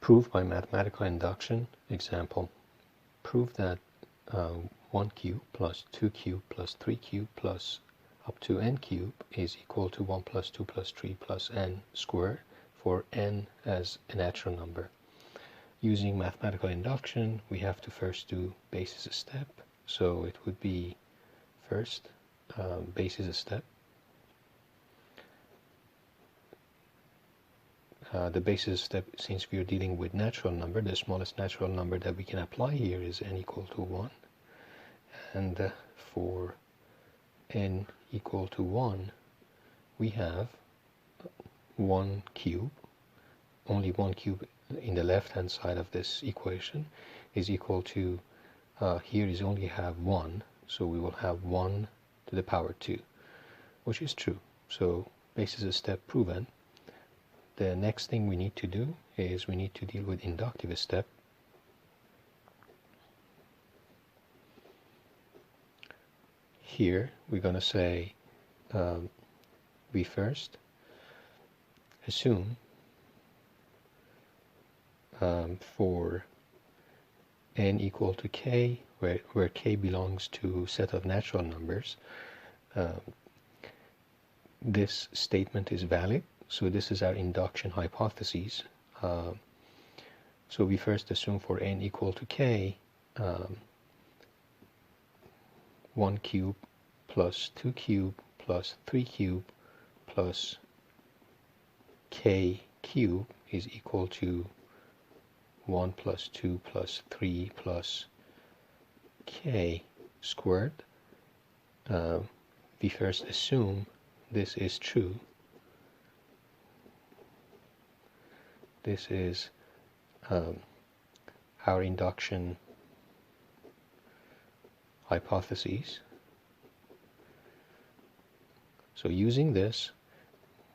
Prove by mathematical induction. Example. Prove that 1 cube plus 2 cube plus 3 cube plus up to n cube is equal to 1 plus 2 plus 3 plus n squared for n as a natural number. Using mathematical induction, we have to first do basis step. So it would be first basis step. The basis step, since we are dealing with natural number, the smallest natural number that we can apply here is n equal to 1. And for n equal to 1, we have 1 cube, only 1 cube in the left-hand side of this equation is equal to, here is only have 1, so we will have 1 to the power 2, which is true. So basis step proven. The next thing we need to do is we need to deal with inductive step. Here we're going to say we first assume for n equal to k, where k belongs to set of natural numbers, this statement is valid. So this is our induction hypothesis. So we first assume for n equal to k, 1 cube plus 2 cube plus 3 cube plus k cube is equal to 1 plus 2 plus 3 plus k squared. We first assume this is true. This is our induction hypothesis. So using this,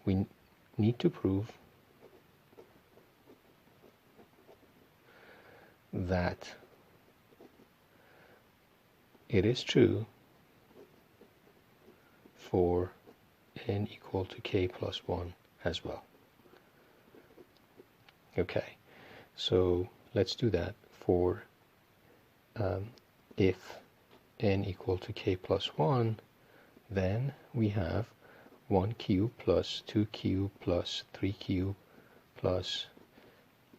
we need to prove that it is true for n equal to k plus 1 as well. Okay, so let's do that for if n equal to k plus 1, then we have 1 cube plus 2 cube plus 3 cube plus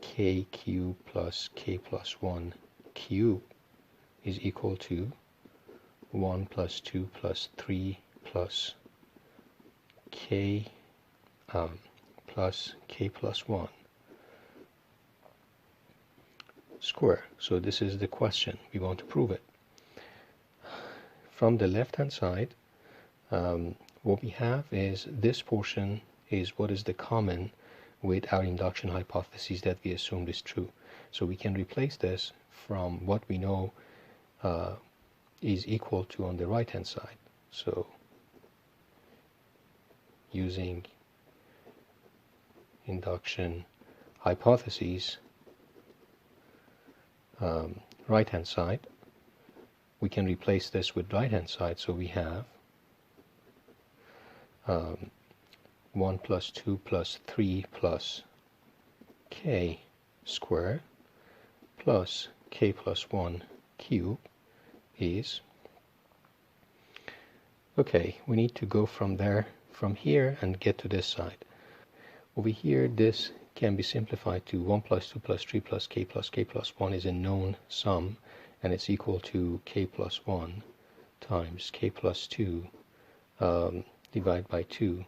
k cube plus k plus 1 cube is equal to 1 plus 2 plus 3 plus k plus 1 square. So this is the question. We want to prove it. From the left hand side, what we have is this portion is what is the common with our induction hypothesis that we assumed is true. So we can replace this from what we know is equal to on the right hand side. So using induction hypothesis, right hand side, we can replace this with right hand side. So we have 1 plus 2 plus 3 plus k squared plus k plus 1 cube is, okay, we need to go from here and get to this side. Over here, this can be simplified to 1 plus 2 plus 3 plus k plus 1 is a known sum, and it's equal to k plus 1 times k plus 2 divided by 2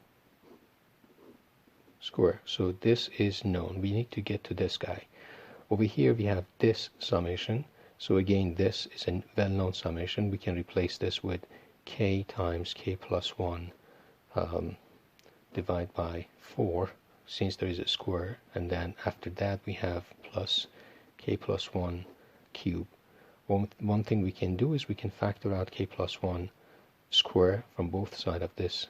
square. So this is known. We need to get to this guy. Over here we have this summation. So again, this is a well-known summation. We can replace this with k times k plus 1 divided by 4, since there is a square, and then after that we have plus k plus 1 cube. One thing we can do is we can factor out k plus 1 square from both sides of this.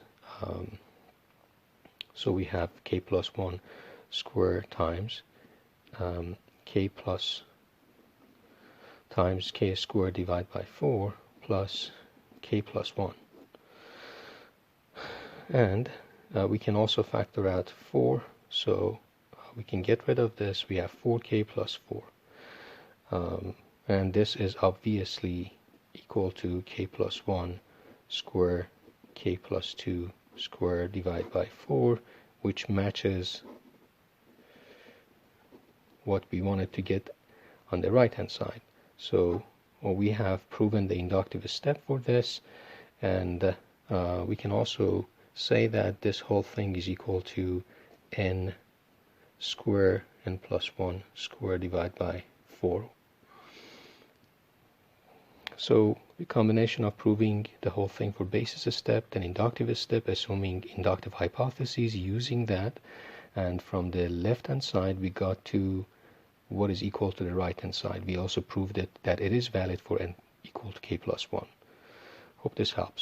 So we have k plus 1 square times k plus times k squared divided by 4 plus k plus 1. And we can also factor out 4, so we can get rid of this. We have 4k plus 4. And this is obviously equal to k plus 1 square k plus 2 square divided by 4, which matches what we wanted to get on the right hand side. So we have proven the inductive step for this, and we can also say that this whole thing is equal to n square n plus 1 square divided by 4. So the combination of proving the whole thing for basis step, then inductive step, assuming inductive hypotheses, using that, and from the left hand side we got to what is equal to the right hand side. We also proved that it is valid for n equal to k plus 1. Hope this helps.